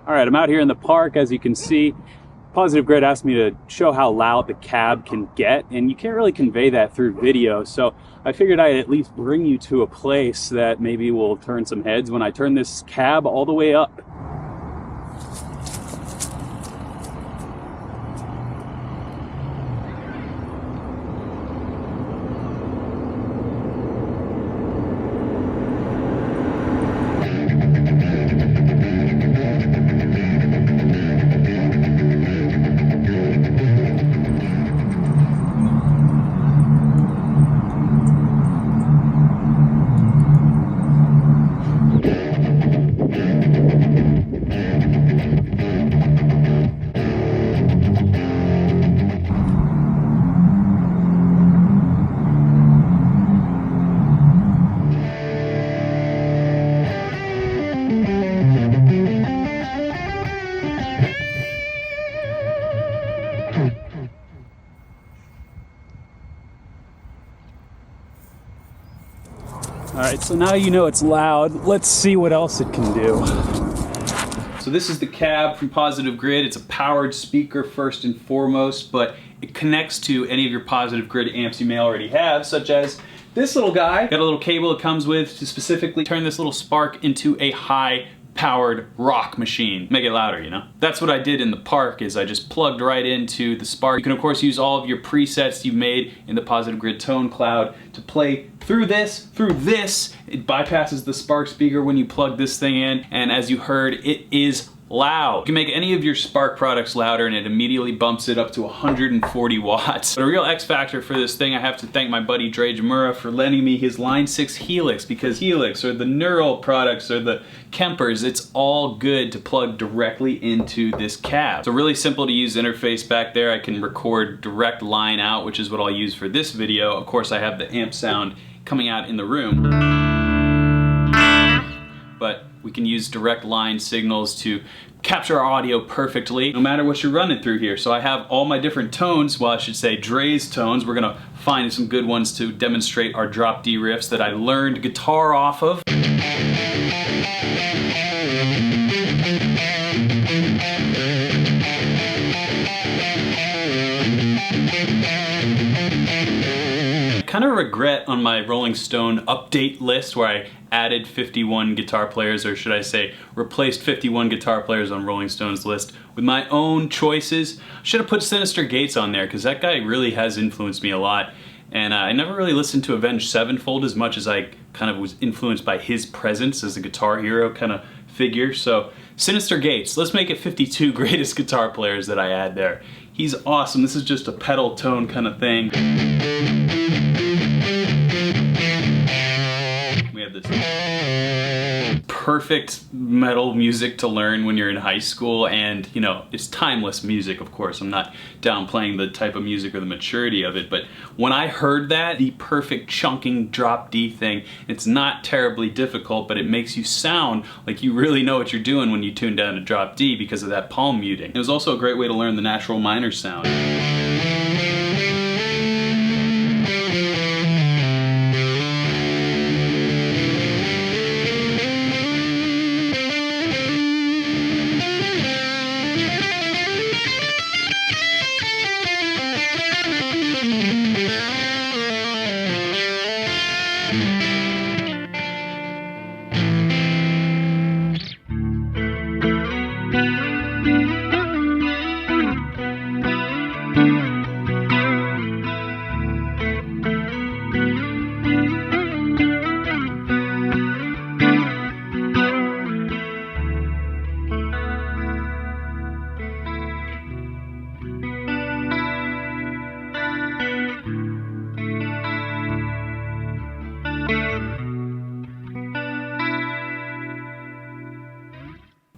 All right, I'm out here in the park. As you can see, Positive Grid asked me to show how loud the cab can get, and you can't really convey that through video. So I figured I'd at least bring you to a place that maybe will turn some heads when I turn this cab all the way up. All right, so now you know it's loud. Let's see what else it can do. So this is the cab from Positive Grid. It's a powered speaker first and foremost, but it connects to any of your Positive Grid amps you may already have, such as this little guy. Got a little cable it comes with to specifically turn this little Spark into a high powered rock machine. Make it louder, you know? That's what I did in the park, is I just plugged right into the Spark. You can of course use all of your presets you've made in the Positive Grid Tone Cloud to play through this. It bypasses the Spark speaker when you plug this thing in, and as you heard, it is loud. You can make any of your Spark products louder and it immediately bumps it up to 140 watts. But a real X factor for this thing, I have to thank my buddy Dre Jamura for lending me his Line 6 Helix, because Helix or the Neural products or the Kempers, it's all good to plug directly into this cab. It's a really simple to use interface back there. I can record direct line out, which is what I'll use for this video. Of course, I have the amp sound coming out in the room, but we can use direct line signals to capture our audio perfectly, no matter what you're running through here. So I have all my different tones, well I should say Dre's tones. We're gonna find some good ones to demonstrate our drop D riffs that I learned guitar off of. Kind of regret on my Rolling Stone update list where I added 51 guitar players, or should I say replaced 51 guitar players on Rolling Stone's list with my own choices. Should have put Sinister Gates on there because that guy really has influenced me a lot, and I never really listened to Avenged Sevenfold as much as I kind of was influenced by his presence as a guitar hero kind of figure. So Sinister Gates, let's make it 52 greatest guitar players that I add there. He's awesome. This is just a pedal tone kind of thing. We have this perfect metal music to learn when you're in high school, and you know, it's timeless music, of course. I'm not downplaying the type of music or the maturity of it, but when I heard that, the perfect chunking drop D thing, it's not terribly difficult, but it makes you sound like you really know what you're doing when you tune down to drop D because of that palm muting. It was also a great way to learn the natural minor sound.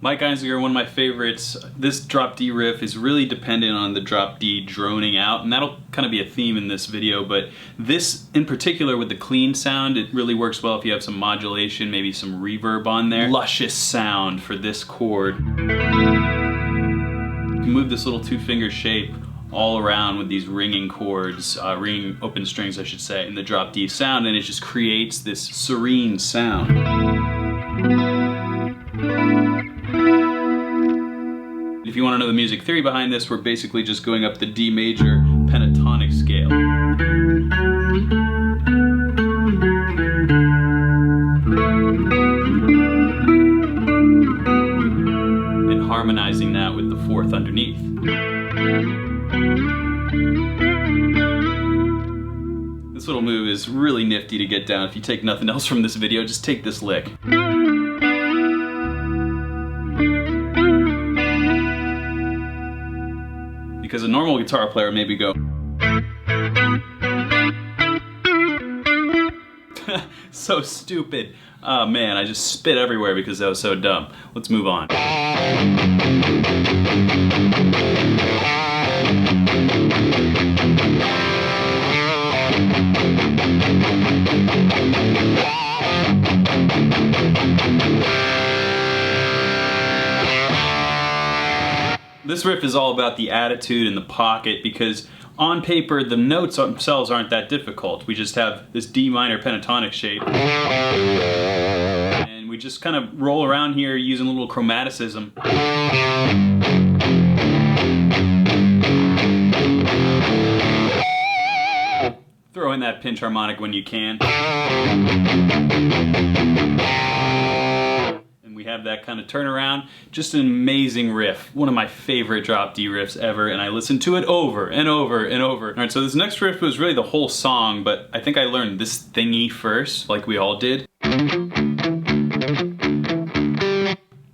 Mike Einziger, one of my favorites. This drop D riff is really dependent on the drop D droning out, and that'll kind of be a theme in this video, but this in particular with the clean sound, it really works well if you have some modulation, maybe some reverb on there. Luscious sound for this chord. You can move this little two-finger shape all around with these ringing chords, ringing open strings I should say, in the drop D sound, and it just creates this serene sound. If you want to know the music theory behind this, we're basically just going up the D major pentatonic scale. And harmonizing that with the fourth underneath. This little move is really nifty to get down. If you take nothing else from this video, just take this lick. Because a normal guitar player maybe go so stupid. Oh man, I just spit everywhere because that was so dumb. Let's move on. This riff is all about the attitude and the pocket, because on paper the notes themselves aren't that difficult. We just have this D minor pentatonic shape. And we just kind of roll around here using a little chromaticism. Throw in that pinch harmonic when you can. We have that kind of turnaround. Just an amazing riff. One of my favorite drop D riffs ever, and I listened to it over and over and over. All right, so this next riff was really the whole song, but I think I learned this thingy first, like we all did.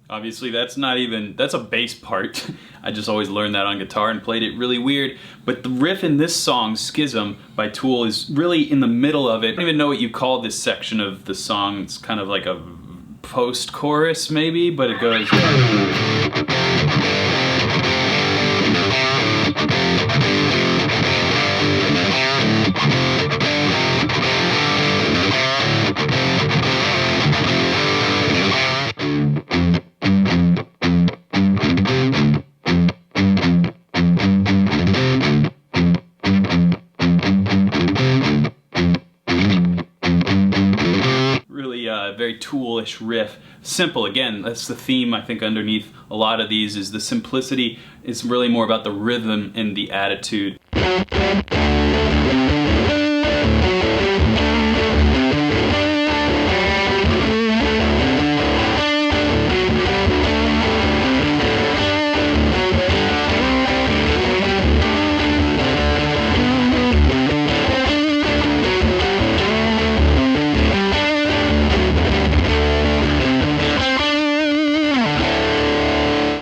Obviously that's a bass part. I just always learned that on guitar and played it really weird. But the riff in this song, Schism by Tool, is really in the middle of it. I don't even know what you call this section of the song. It's kind of like a post-chorus maybe, but it goes very Tool-ish riff. Simple, again, that's the theme I think underneath a lot of these, is the simplicity. It's really more about the rhythm and the attitude.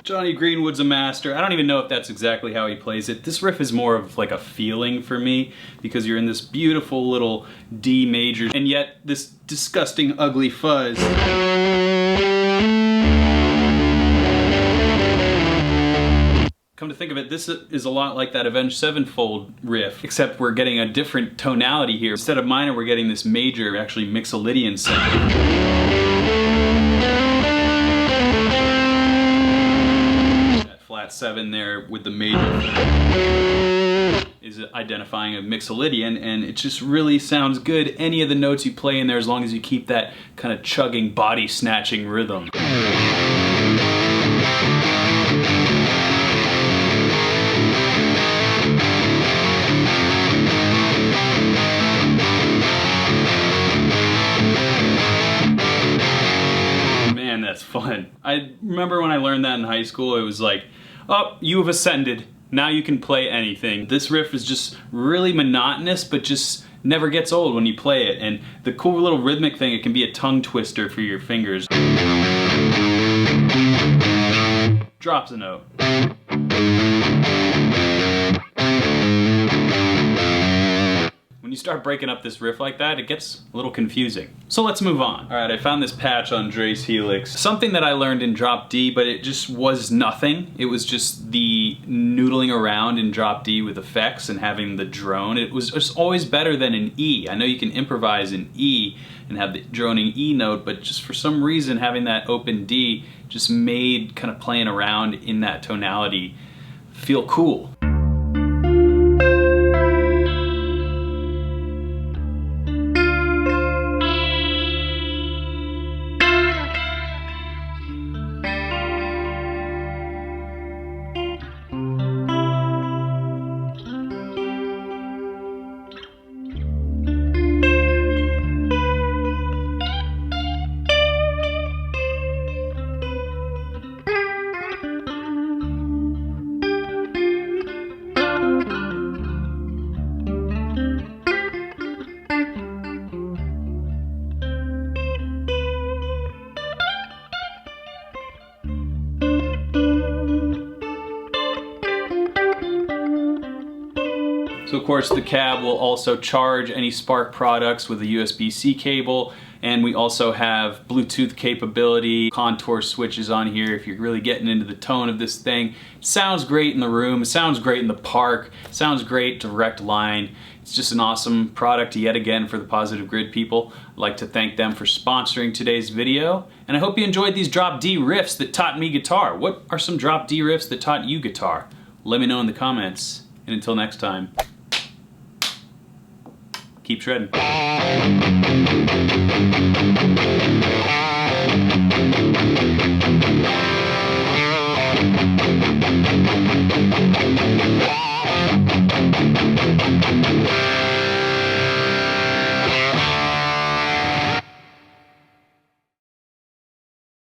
Johnny Greenwood's a master. I don't even know if that's exactly how he plays it. This riff is more of like a feeling for me, because you're in this beautiful little D major, and yet this disgusting, ugly fuzz. Come to think of it, this is a lot like that Avenged Sevenfold riff, except we're getting a different tonality here. Instead of minor, we're getting this major, actually Mixolydian sound. Flat 7 there with the major is identifying a Mixolydian, and it just really sounds good. Any of the notes you play in there, as long as you keep that kind of chugging, body snatching rhythm. Man, that's fun. I remember when I learned that in high school, it was like, oh, you have ascended. Now you can play anything. This riff is just really monotonous, but just never gets old when you play it. And the cool little rhythmic thing, it can be a tongue twister for your fingers. Drops a note. When you start breaking up this riff like that, it gets a little confusing. So let's move on. All right, I found this patch on Dre's Helix. Something that I learned in drop D, but it just was nothing. It was just the noodling around in drop D with effects and having the drone. It was just always better than an E. I know you can improvise in E and have the droning E note, but just for some reason having that open D just made kind of playing around in that tonality feel cool. So of course the cab will also charge any Spark products with a USB-C cable, and we also have Bluetooth capability, contour switches on here if you're really getting into the tone of this thing. It sounds great in the room, it sounds great in the park, it sounds great direct line. It's just an awesome product yet again for the Positive Grid people. I'd like to thank them for sponsoring today's video, and I hope you enjoyed these drop D riffs that taught me guitar. What are some drop D riffs that taught you guitar? Let me know in the comments, and until next time, keep shredding.